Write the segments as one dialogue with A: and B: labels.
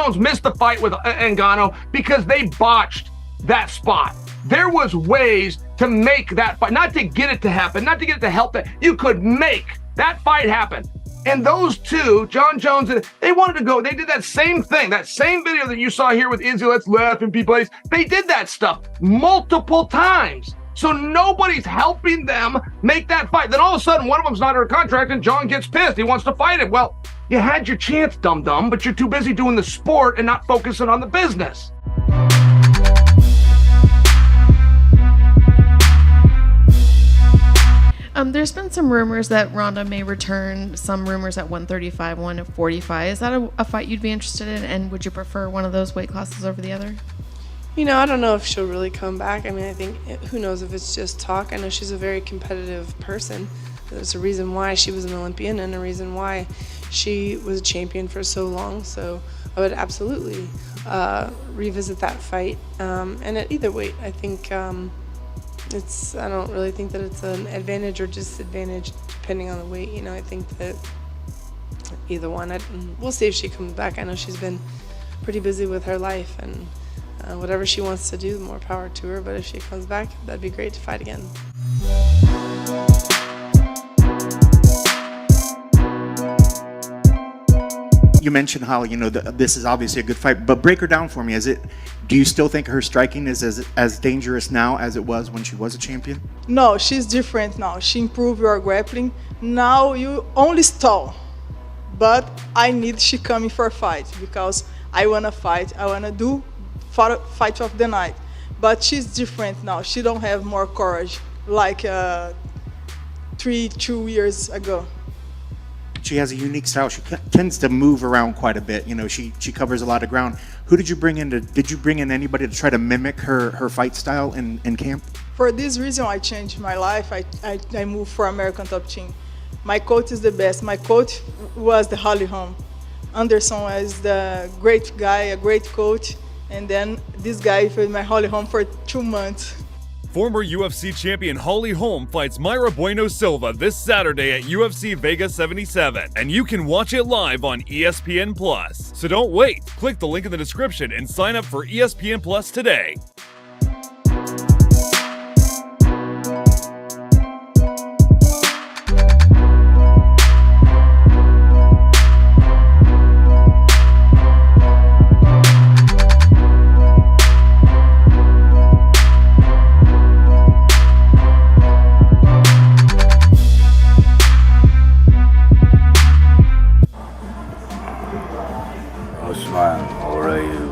A: Jones missed the fight with Ngannou because they botched that spot. There was ways to make that fight, not to get it to happen, not to get it to help that. You could make that fight happen. And those two, John Jones, they wanted to go. They did that same thing, that same video that you saw here with Izzy, let's laugh and be plays. They did that stuff multiple times. So nobody's helping them make that fight. Then all of a sudden, one of them's not under contract and John gets pissed. He wants to fight him. Well, you had your chance, dum-dum, but you're too busy doing the sport and not focusing on the business.
B: There's been some rumors that Ronda may return, some rumors at 135, 145. Is that a fight you'd be interested in, and would you prefer one of those weight classes over the other?
C: You know, I don't know if she'll really come back. I mean, I think, who knows if it's just talk. I know she's a very competitive person. There's a reason why she was an Olympian and a reason why she was a champion for so long. So I would absolutely revisit that fight. And at either weight, I think I don't really think that it's an advantage or disadvantage depending on the weight. You know, I think that either one. We'll see if she comes back. I know she's been pretty busy with her life, and whatever she wants to do, more power to her. But if she comes back, that'd be great to fight again.
D: You mentioned how, you know, this is obviously a good fight, but break her down for me. Do you still think her striking is as dangerous now as it was when she was a champion?
E: No, she's different now. She improved your grappling. Now you only stall. But I need she coming for a fight because I want to fight. I want to do fight of the night. But she's different now. She don't have more courage like 2 years ago.
D: She has a unique style. She tends to move around quite a bit. You know, she covers a lot of ground. Who did you bring in? Did you bring in anybody to try to mimic her fight style in camp?
E: For this reason, I changed my life. I moved for American Top Team. My coach is the best. My coach was the hHolm. Anderson is the great guy, a great coach. And then this guy was my hHolm for 2 months.
F: Former UFC champion hHolm fights Beuno Silva this Saturday at UFC Vegas 77, and you can watch it live on ESPN+. So don't wait. Click the link in the description and sign up for ESPN+ today.
G: Usman, how are you?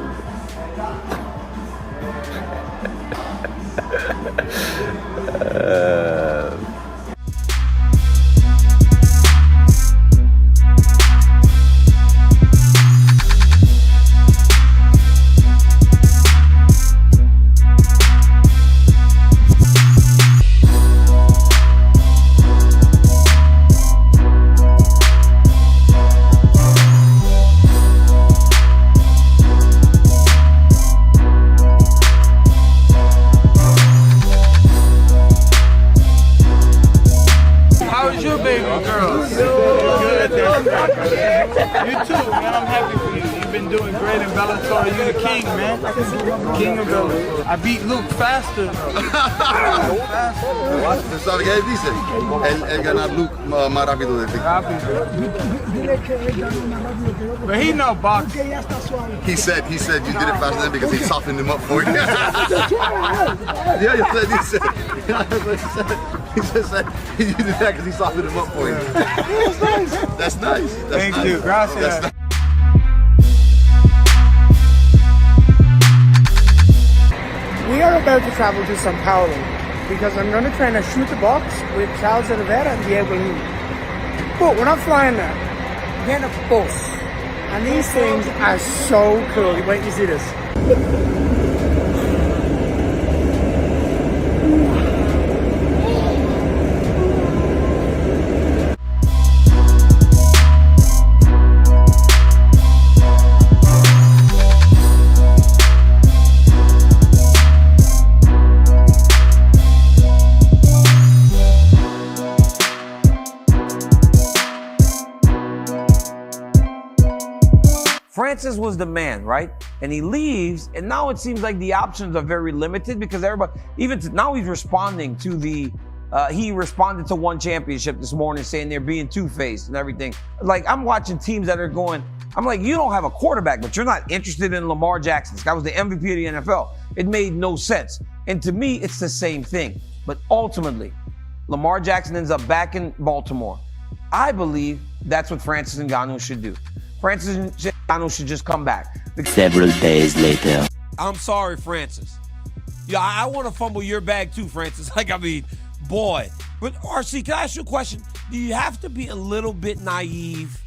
H: How's your baby girl? Good. You too, man. I'm happy for you. You've been doing great in Bellator. You're the king, man. King of Bellator. I beat Luke faster.
I: Pensaba que dice, él gana Luke más rápido de ti.
H: But he know boxing.
I: He said you did it faster than because he softened him up for you. Yeah, he said you did that because he softened him up for you. That's nice.
H: Thank you. Gracias.
J: We are about to travel to São Paulo because I'm going to train a shoot the box with Chael Oliveira and Diego Lima. But we're not flying there. We're getting a bus. And these things are so cool. Wait till you see this.
K: Francis was the man, right? And he leaves, and now it seems like the options are very limited because everybody, now he's responding to he responded to one championship this morning saying they're being two-faced and everything. Like, I'm watching teams that are going, I'm like, you don't have a quarterback, but you're not interested in Lamar Jackson. This guy was the MVP of the NFL. It made no sense. And to me, it's the same thing. But ultimately, Lamar Jackson ends up back in Baltimore. I believe that's what Francis Ngannou should do. Francis Ngannou should just come back.
L: Several days later.
K: I'm sorry, Francis. Yeah, I want to fumble your bag too, Francis. Like, I mean, boy. But RC, can I ask you a question? Do you have to be a little bit naive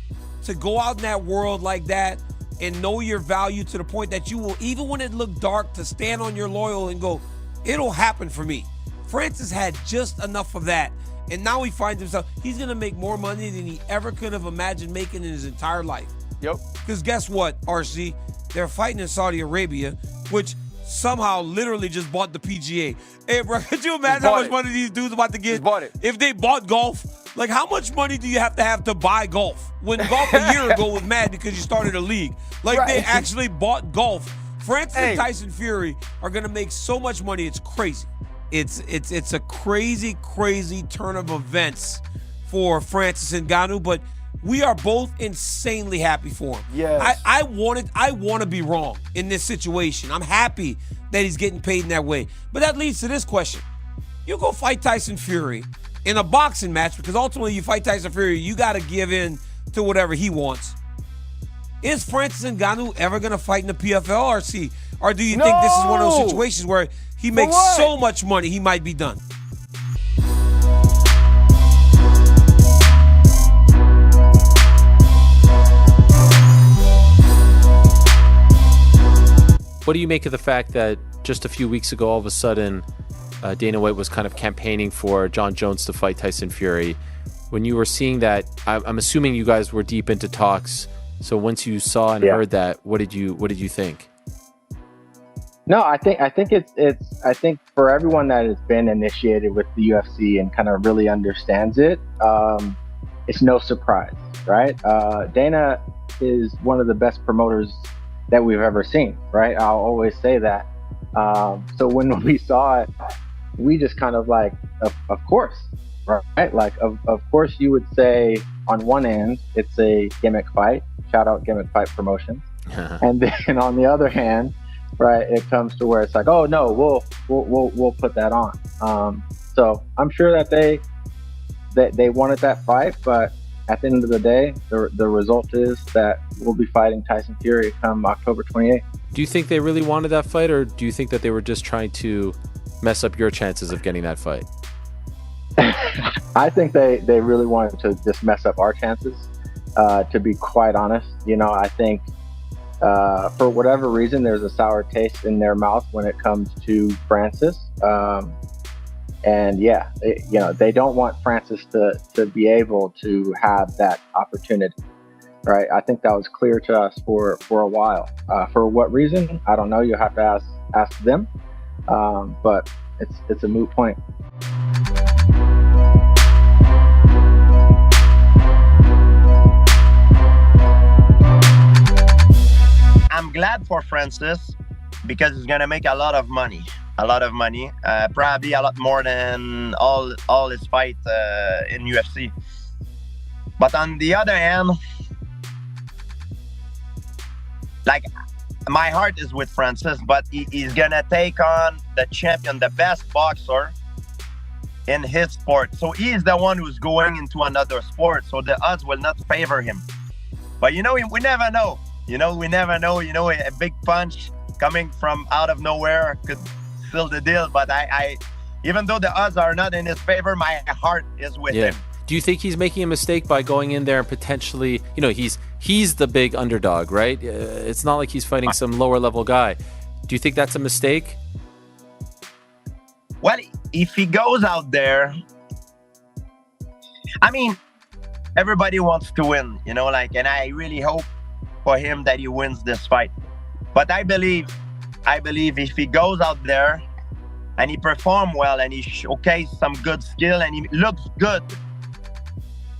K: to go out in that world like that and know your value to the point that you will, even when it looked dark, to stand on your loyal and go, it'll happen for me? Francis had just enough of that. And now he finds himself, he's going to make more money than he ever could have imagined making in his entire life.
A: Yep.
K: Because guess what, RC? They're fighting in Saudi Arabia, which somehow literally just bought the PGA. Hey, bro, could you imagine how much money these dudes about to get if they bought golf? Like, how much money do you have to buy golf? When golf a year ago was mad because you started a league. Like, they actually bought golf. Francis and Tyson Fury are going to make so much money, it's crazy. It's a crazy, crazy turn of events for Francis Ngannou, but we are both insanely happy for him.
A: Yes.
K: I want to be wrong in this situation. I'm happy that he's getting paid in that way. But that leads to this question. You go fight Tyson Fury in a boxing match, because ultimately you fight Tyson Fury, you got to give in to whatever he wants. Is Francis Ngannou ever going to fight in the PFL, RC? Or do you think this is one of those situations where he makes so much money he might be done?
M: What do you make of the fact that just a few weeks ago, all of a sudden, Dana White was kind of campaigning for John Jones to fight Tyson Fury? When you were seeing that, I'm assuming you guys were deep into talks. So once you saw and heard that, what did you think?
N: No, I think it's for everyone that has been initiated with the UFC and kind of really understands it, it's no surprise, right? Dana is one of the best promoters that we've ever seen, right? I'll always say that. So when we saw it, we just kind of like, of course, right? Like, of course you would say on one end, it's a gimmick fight, shout out Gimmick Fight Promotions. And then on the other hand, right, it comes to where it's like, oh no, we'll put that on. So I'm sure that they wanted that fight, but at the end of the day, the result is that we'll be fighting Tyson Fury come October 28th.
M: Do you think they really wanted that fight, or do you think that they were just trying to mess up your chances of getting that fight?
N: I think they really wanted to just mess up our chances, to be quite honest. You know, I think for whatever reason, there's a sour taste in their mouth when it comes to Francis. And yeah, they don't want Francis to be able to have that opportunity, right? I think that was clear to us for a while. For what reason? I don't know. You have to ask them. But it's a moot point.
O: I'm glad for Francis because he's gonna make a lot of money. Probably a lot more than all his fight in UFC. But on the other hand, like, my heart is with Francis, but he's gonna take on the champion, the best boxer in his sport. So he's the one who's going into another sport, so the odds will not favor him. But we never know. We never know. A big punch coming from out of nowhere could seal the deal. But I even though the odds are not in his favor, my heart is with him.
M: Do you think he's making a mistake by going in there and potentially, he's the big underdog, right? It's not like he's fighting some lower level guy. Do you think that's a mistake?
O: Well, if he goes out there, I mean, everybody wants to win, and I really hope for him that he wins this fight. But I believe if he goes out there and he performs well and he showcases some good skill and he looks good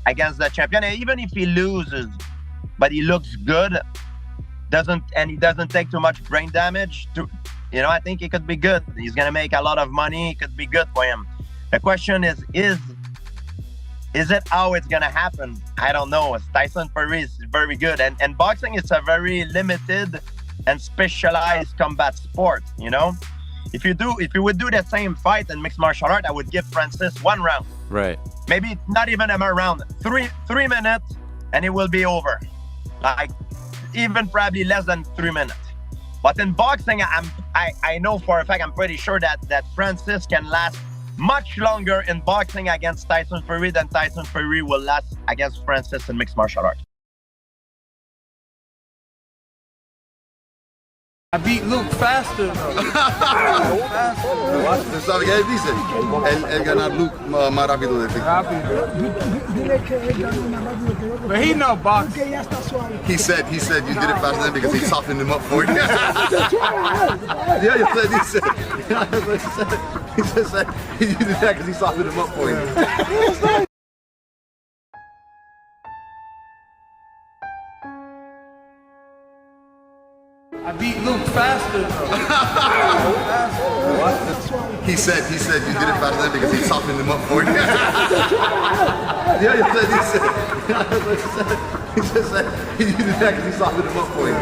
O: against the champion, and even if he loses, but he looks good, he doesn't take too much brain damage. I think it could be good. He's gonna make a lot of money. It could be good for him. The question is it how it's gonna happen? I don't know. Tyson Fury is very good, and boxing is a very limited and specialized combat sport. If you would do the same fight in mixed martial art, I would give Francis 1 round.
M: Right.
O: Maybe not even a round. 3 minutes, and it will be over. Like even probably less than 3 minutes. But in boxing, I know for a fact, I'm pretty sure that Francis can last much longer in boxing against Tyson Fury than Tyson Fury will last against Francis in mixed martial arts.
H: I beat Luke faster though.
I: Sabe que él dice? Él gana Luke más rápido de ti.
H: But he know boxing.
I: He said you did it faster than because he softened him up for you. Yeah, he said. He just said you did that because he softened him up for you.
H: I beat Luke faster though.
I: He said you did it faster than because he softened him up for you. Yeah, he said. He just said you did that because he softened him up for you.